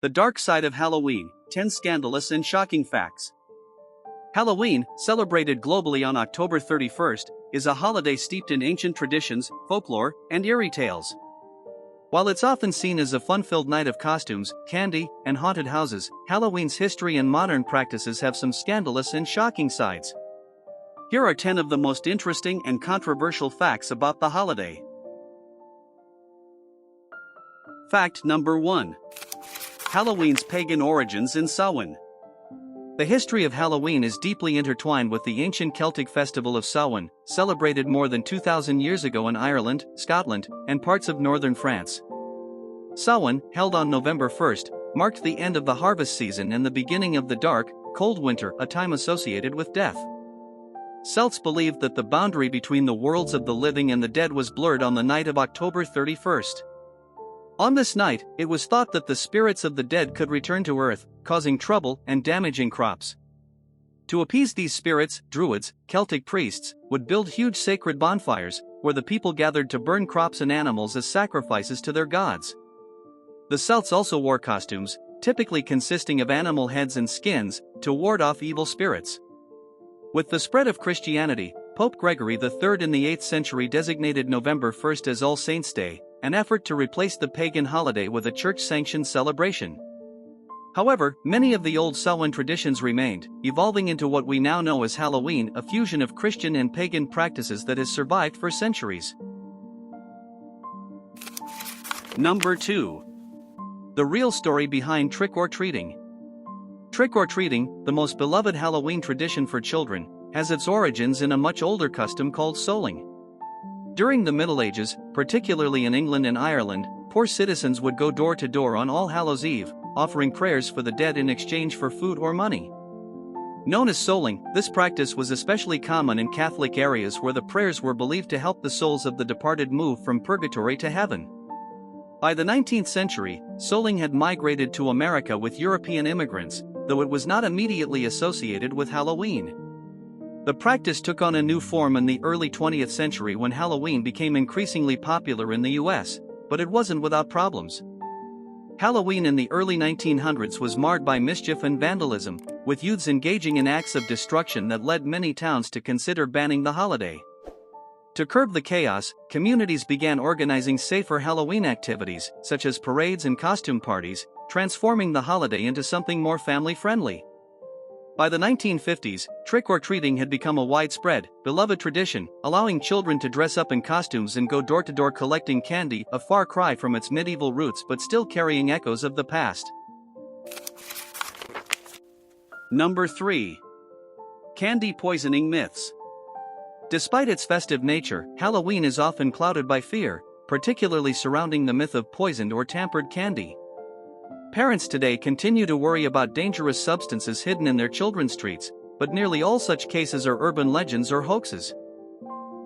The dark side of Halloween, 10 scandalous and shocking facts. Halloween, celebrated globally on October 31st, is a holiday steeped in ancient traditions, folklore, and eerie tales. While it's often seen as a fun-filled night of costumes, candy, and haunted houses, Halloween's history and modern practices have some scandalous and shocking sides. Here are 10 of the most interesting and controversial facts about the holiday. Fact number 1. Halloween's pagan origins in Samhain. The history of Halloween is deeply intertwined with the ancient Celtic festival of Samhain, celebrated more than 2,000 years ago in Ireland, Scotland, and parts of northern France. Samhain, held on November 1st, marked the end of the harvest season and the beginning of the dark, cold winter, a time associated with death. Celts believed that the boundary between the worlds of the living and the dead was blurred on the night of October 31st. On this night, it was thought that the spirits of the dead could return to Earth, causing trouble and damaging crops. To appease these spirits, Druids, Celtic priests, would build huge sacred bonfires, where the people gathered to burn crops and animals as sacrifices to their gods. The Celts also wore costumes, typically consisting of animal heads and skins, to ward off evil spirits. With the spread of Christianity, Pope Gregory III in the 8th century designated November 1st as All Saints' Day, an effort to replace the pagan holiday with a church-sanctioned celebration. However, many of the old Samhain traditions remained, evolving into what we now know as Halloween, a fusion of Christian and pagan practices that has survived for centuries. Number 2. The real story behind trick-or-treating. Trick-or-treating, the most beloved Halloween tradition for children, has its origins in a much older custom called souling. During the Middle Ages, particularly in England and Ireland, poor citizens would go door to door on All Hallows' Eve, offering prayers for the dead in exchange for food or money. Known as souling, this practice was especially common in Catholic areas where the prayers were believed to help the souls of the departed move from purgatory to heaven. By the 19th century, souling had migrated to America with European immigrants, though it was not immediately associated with Halloween. The practice took on a new form in the early 20th century when Halloween became increasingly popular in the US, but it wasn't without problems. Halloween in the early 1900s was marred by mischief and vandalism, with youths engaging in acts of destruction that led many towns to consider banning the holiday. To curb the chaos, communities began organizing safer Halloween activities, such as parades and costume parties, transforming the holiday into something more family-friendly. By the 1950s, trick-or-treating had become a widespread, beloved tradition, allowing children to dress up in costumes and go door-to-door collecting candy, a far cry from its medieval roots but still carrying echoes of the past. Number 3. Candy poisoning myths. Despite its festive nature, Halloween is often clouded by fear, particularly surrounding the myth of poisoned or tampered candy. Parents today continue to worry about dangerous substances hidden in their children's treats, but nearly all such cases are urban legends or hoaxes.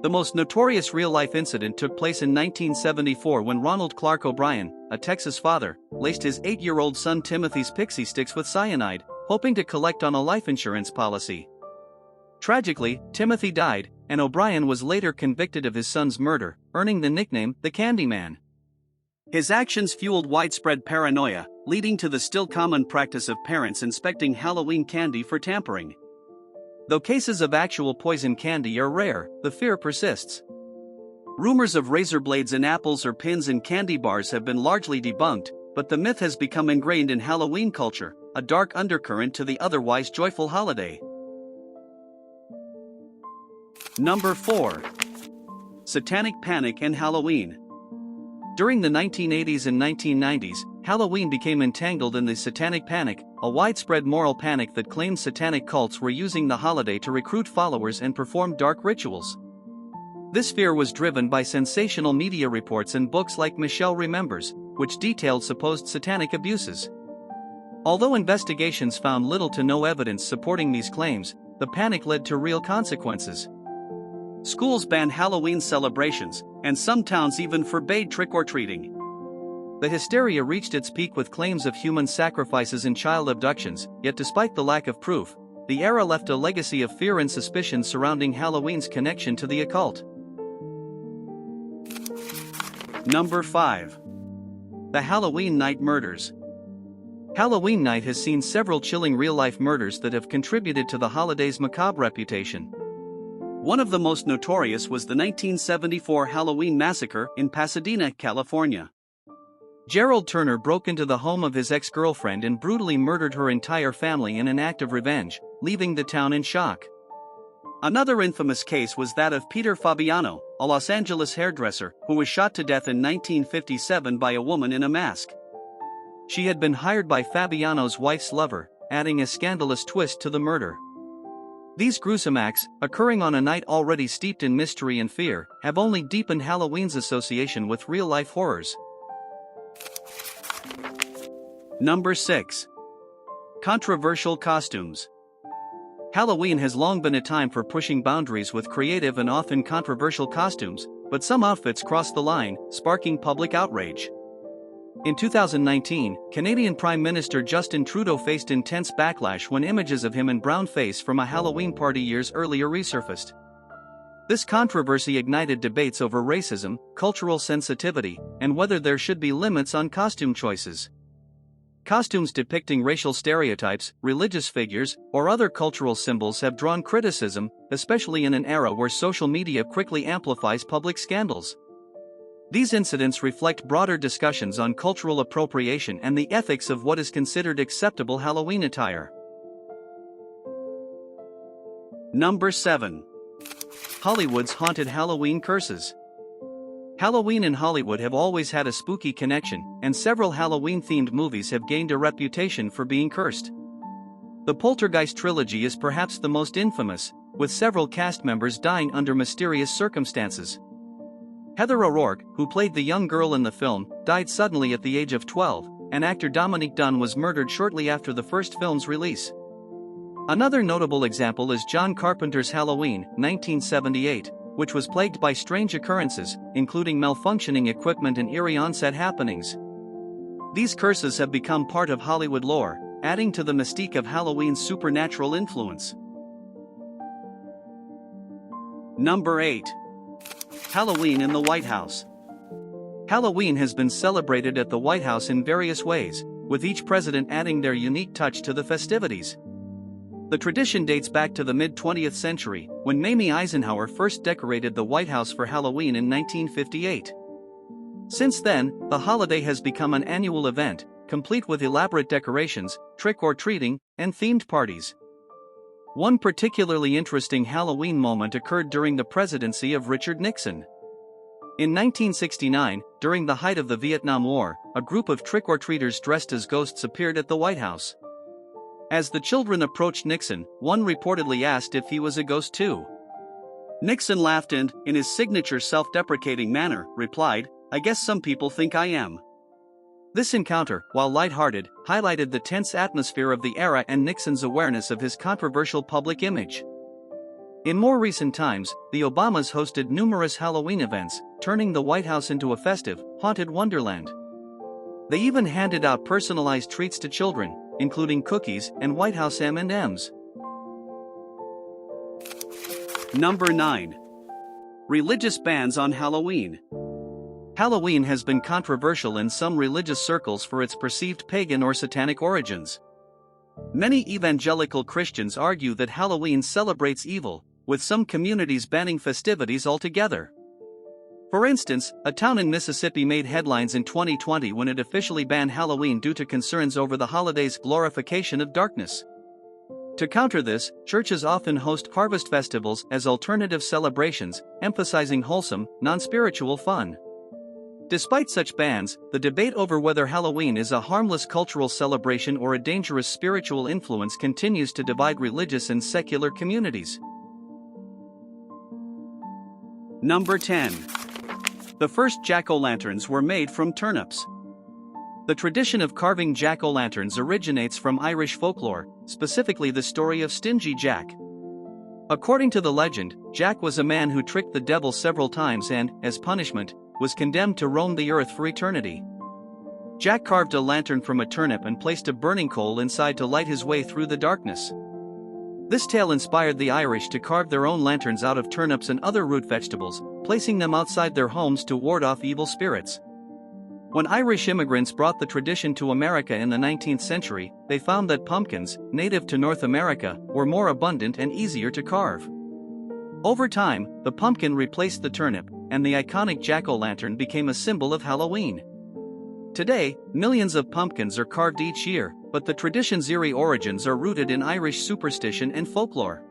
The most notorious real-life incident took place in 1974 when Ronald Clark O'Brien, a Texas father, laced his 8-year-old son Timothy's pixie sticks with cyanide, hoping to collect on a life insurance policy. Tragically, Timothy died, and O'Brien was later convicted of his son's murder, earning the nickname the Candyman. His actions fueled widespread paranoia, leading to the still common practice of parents inspecting Halloween candy for tampering. Though cases of actual poison candy are rare, the fear persists. Rumors of razor blades in apples or pins in candy bars have been largely debunked, but the myth has become ingrained in Halloween culture, a dark undercurrent to the otherwise joyful holiday. Number 4. Satanic panic and Halloween. During the 1980s and 1990s, Halloween became entangled in the Satanic Panic, a widespread moral panic that claimed satanic cults were using the holiday to recruit followers and perform dark rituals. This fear was driven by sensational media reports and books like Michelle Remembers, which detailed supposed satanic abuses. Although investigations found little to no evidence supporting these claims, the panic led to real consequences. Schools banned Halloween celebrations, and some towns even forbade trick-or-treating. The hysteria reached its peak with claims of human sacrifices and child abductions, yet despite the lack of proof, the era left a legacy of fear and suspicion surrounding Halloween's connection to the occult. Number 5. The Halloween Night Murders. Halloween night has seen several chilling real-life murders that have contributed to the holiday's macabre reputation. One of the most notorious was the 1974 Halloween massacre in Pasadena, California. Gerald Turner broke into the home of his ex-girlfriend and brutally murdered her entire family in an act of revenge, leaving the town in shock. Another infamous case was that of Peter Fabiano, a Los Angeles hairdresser, who was shot to death in 1957 by a woman in a mask. She had been hired by Fabiano's wife's lover, adding a scandalous twist to the murder. These gruesome acts, occurring on a night already steeped in mystery and fear, have only deepened Halloween's association with real-life horrors. Number 6. Controversial costumes. Halloween has long been a time for pushing boundaries with creative and often controversial costumes, but some outfits cross the line, sparking public outrage. In 2019, Canadian Prime Minister Justin Trudeau faced intense backlash when images of him in brownface from a Halloween party years earlier resurfaced. This controversy ignited debates over racism, cultural sensitivity, and whether there should be limits on costume choices. Costumes depicting racial stereotypes, religious figures, or other cultural symbols have drawn criticism, especially in an era where social media quickly amplifies public scandals. These incidents reflect broader discussions on cultural appropriation and the ethics of what is considered acceptable Halloween attire. Number 7. Hollywood's haunted Halloween curses. Halloween in Hollywood have always had a spooky connection, and several Halloween-themed movies have gained a reputation for being cursed. The Poltergeist trilogy is perhaps the most infamous, with several cast members dying under mysterious circumstances. Heather O'Rourke, who played the young girl in the film, died suddenly at the age of 12, and actor Dominique Dunne was murdered shortly after the first film's release. Another notable example is John Carpenter's Halloween, 1978, which was plagued by strange occurrences, including malfunctioning equipment and eerie on-set happenings. These curses have become part of Hollywood lore, adding to the mystique of Halloween's supernatural influence. Number 8. Halloween in the White House. Halloween has been celebrated at the White House in various ways, with each president adding their unique touch to the festivities. The tradition dates back to the mid-20th century, when Mamie Eisenhower first decorated the White House for Halloween in 1958. Since then, the holiday has become an annual event, complete with elaborate decorations, trick-or-treating, and themed parties. One particularly interesting Halloween moment occurred during the presidency of Richard Nixon. In 1969, during the height of the Vietnam War, a group of trick-or-treaters dressed as ghosts appeared at the White House. As the children approached Nixon, one reportedly asked if he was a ghost too. Nixon laughed and, in his signature self-deprecating manner, replied, "I guess some people think I am." This encounter, while lighthearted, highlighted the tense atmosphere of the era and Nixon's awareness of his controversial public image. In more recent times, the Obamas hosted numerous Halloween events, turning the White House into a festive, haunted wonderland. They even handed out personalized treats to children, including cookies and White House M&Ms. Number 9. Religious bans on Halloween. Halloween has been controversial in some religious circles for its perceived pagan or satanic origins. Many evangelical Christians argue that Halloween celebrates evil, with some communities banning festivities altogether. For instance, a town in Mississippi made headlines in 2020 when it officially banned Halloween due to concerns over the holiday's glorification of darkness. To counter this, churches often host harvest festivals as alternative celebrations, emphasizing wholesome, non-spiritual fun. Despite such bans, the debate over whether Halloween is a harmless cultural celebration or a dangerous spiritual influence continues to divide religious and secular communities. Number 10. The first jack-o'-lanterns were made from turnips. The tradition of carving jack-o'-lanterns originates from Irish folklore, specifically the story of Stingy Jack. According to the legend, Jack was a man who tricked the devil several times and, as punishment, was condemned to roam the earth for eternity. Jack carved a lantern from a turnip and placed a burning coal inside to light his way through the darkness. This tale inspired the Irish to carve their own lanterns out of turnips and other root vegetables, placing them outside their homes to ward off evil spirits. When Irish immigrants brought the tradition to America in the 19th century, they found that pumpkins, native to North America, were more abundant and easier to carve. Over time, the pumpkin replaced the turnip, and the iconic jack-o'-lantern became a symbol of Halloween. Today, millions of pumpkins are carved each year, but the tradition's eerie origins are rooted in Irish superstition and folklore.